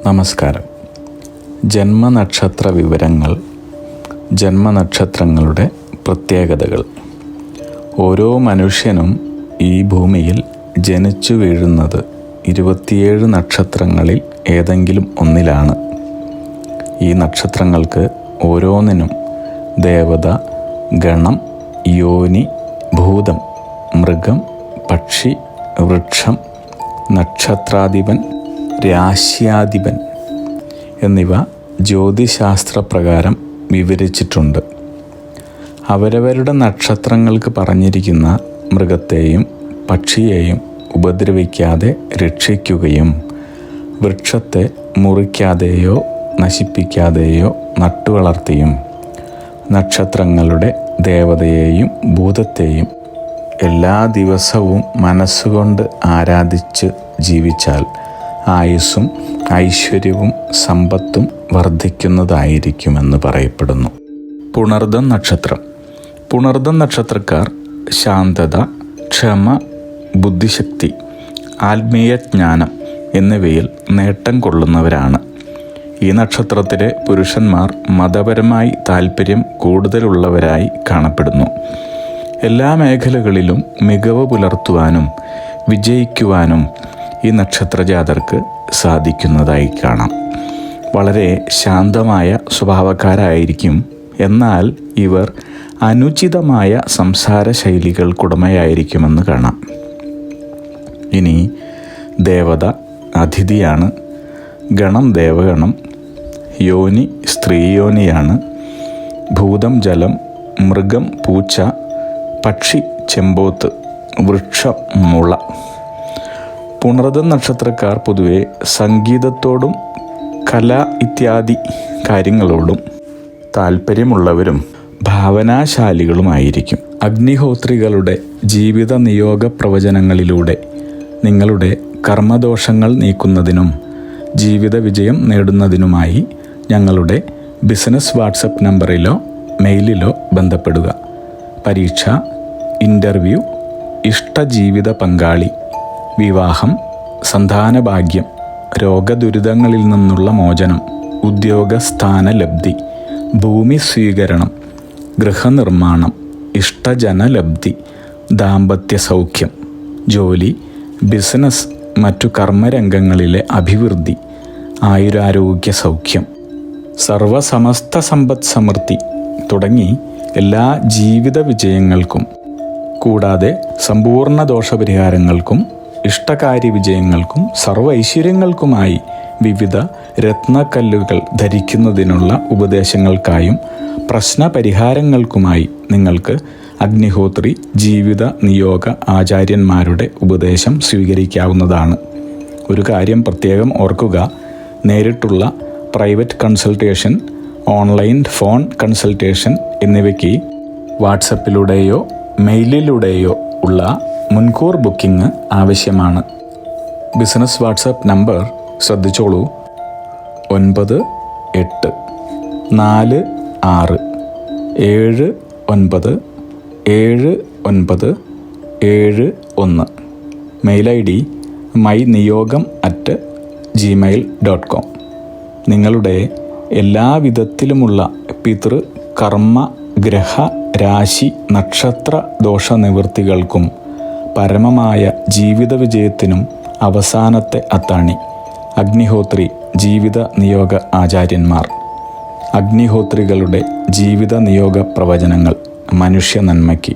നമസ്കാരം. ജന്മനക്ഷത്ര വിവരങ്ങൾ, ജന്മനക്ഷത്രങ്ങളുടെ പ്രത്യേകതകൾ. ഓരോ മനുഷ്യനും ഈ ഭൂമിയിൽ ജനിച്ചു വീഴുന്നത് 27 നക്ഷത്രങ്ങളിൽ ഏതെങ്കിലും ഒന്നിലാണ്. ഈ നക്ഷത്രങ്ങൾക്ക് ഓരോന്നിനും ദേവത, ഗണം, യോനി, ഭൂതം, മൃഗം, പക്ഷി, വൃക്ഷം, നക്ഷത്രാധിപൻ, രാശ്യാധിപൻ എന്നിവ ജ്യോതിശാസ്ത്രപ്രകാരം വിവരിച്ചിട്ടുണ്ട്. അവരവരുടെ നക്ഷത്രങ്ങൾക്ക് പറഞ്ഞിരിക്കുന്ന മൃഗത്തെയും പക്ഷിയെയും ഉപദ്രവിക്കാതെ രക്ഷിക്കുകയും വൃക്ഷത്തെ മുറിക്കാതെയോ നശിപ്പിക്കാതെയോ നട്ടുവളർത്തിയും നക്ഷത്രങ്ങളുടെ ദേവതയെയും ഭൂതത്തെയും എല്ലാ ദിവസവും മനസ്സുകൊണ്ട് ആരാധിച്ച് ജീവിച്ചാൽ ആയുസ്സും ഐശ്വര്യവും സമ്പത്തും വർദ്ധിക്കുന്നതായിരിക്കുമെന്ന് പറയപ്പെടുന്നു. പുണർദം നക്ഷത്രം. പുണർദം നക്ഷത്രക്കാർ ശാന്തത, ക്ഷമ, ബുദ്ധിശക്തി, ആത്മീയ ജ്ഞാനം എന്നിവയിൽ നേട്ടം കൊള്ളുന്നവരാണ്. ഈ നക്ഷത്രത്തിലെ പുരുഷന്മാർ മതപരമായി താല്പര്യം കൂടുതലുള്ളവരായി കാണപ്പെടുന്നു. എല്ലാ മേഖലകളിലും മികവ് പുലർത്തുവാനും വിജയിക്കുവാനും ഈ നക്ഷത്രജാതർക്ക് സാധിക്കുന്നതായി കാണാം. വളരെ ശാന്തമായ സ്വഭാവക്കാരായിരിക്കും. എന്നാൽ ഇവർ അനുചിതമായ സംസാര ശൈലികൾക്കുടമയായിരിക്കുമെന്ന് കാണാം. ഇനി ദേവത അതിഥിയാണ്. ഗണം ദേവഗണം, യോനി സ്ത്രീയോനിയാണ്, ഭൂതം ജലം, മൃഗം പൂച്ച, പക്ഷി ചെമ്പോത്ത്, വൃക്ഷം മുള. പുണർദം നക്ഷത്രക്കാർ പൊതുവെ സംഗീതത്തോടും കല ഇത്യാദി കാര്യങ്ങളോടും താല്പര്യമുള്ളവരും ഭാവനാശാലികളുമായിരിക്കും. അഗ്നിഹോത്രികളുടെ ജീവിത നിയോഗ പ്രവചനങ്ങളിലൂടെ നിങ്ങളുടെ കർമ്മദോഷങ്ങൾ നീക്കുന്നതിനും ജീവിത വിജയം നേടുന്നതിനുമായി ഞങ്ങളുടെ ബിസിനസ് വാട്സപ്പ് നമ്പറിലോ മെയിലിലോ ബന്ധപ്പെടുക. പരീക്ഷ, ഇൻ്റർവ്യൂ, ഇഷ്ടജീവിത പങ്കാളി, വിവാഹം, സന്താനഭാഗ്യം, രോഗദുരിതങ്ങളിൽ നിന്നുള്ള മോചനം, ഉദ്യോഗസ്ഥാനലബ്ധി, ഭൂമി സ്വീകരണം, ഗൃഹനിർമ്മാണം, ഇഷ്ടജനലബ്ധി, ദാമ്പത്യ സൗഖ്യം, ജോലി, ബിസിനസ്, മറ്റു കർമ്മരംഗങ്ങളിലെ അഭിവൃദ്ധി, ആയുരാരോഗ്യ സൗഖ്യം, സർവസമസ്ത സമ്പദ് സമൃദ്ധി തുടങ്ങി എല്ലാ ജീവിത വിജയങ്ങൾക്കും കൂടാതെ സമ്പൂർണ്ണ ദോഷപരിഹാരങ്ങൾക്കും ഇഷ്ടകാര്യ വിജയങ്ങൾക്കും സർവ്വ ഐശ്വര്യങ്ങൾക്കുമായി വിവിധ രത്നക്കല്ലുകൾ ധരിക്കുന്നതിനുള്ള ഉപദേശങ്ങൾക്കായും പ്രശ്നപരിഹാരങ്ങൾക്കുമായി നിങ്ങൾക്ക് അഗ്നിഹോത്രി ജീവിത നിയോഗ ആചാര്യന്മാരുടെ ഉപദേശം സ്വീകരിക്കാവുന്നതാണ്. ഒരു കാര്യം പ്രത്യേകം ഓർക്കുക, നേരിട്ടുള്ള private consultation, online phone consultation എന്നിവയ്ക്ക് വാട്സപ്പിലൂടെയോ മെയിലിലൂടെയോ ഉള്ള മുൻകൂർ ബുക്കിംഗ് ആവശ്യമാണ്. ബിസിനസ് വാട്സപ്പ് നമ്പർ ശ്രദ്ധിച്ചോളൂ: 9846797971. Mail ID myniyogam@gmail.com. നിങ്ങളുടെ എല്ലാ വിധത്തിലുമുള്ള പിതൃ, കർമ്മ, ഗ്രഹ, രാശി, നക്ഷത്ര ദോഷനിവൃത്തികൾക്കും പരമമായ ജീവിത വിജയത്തിനും അവസാനത്തെ അത്താണി അഗ്നിഹോത്രി ജീവിത നിയോഗ ആചാര്യന്മാർ. അഗ്നിഹോത്രികളുടെ ജീവിത നിയോഗ പ്രവചനങ്ങൾ മനുഷ്യ നന്മയ്ക്ക്.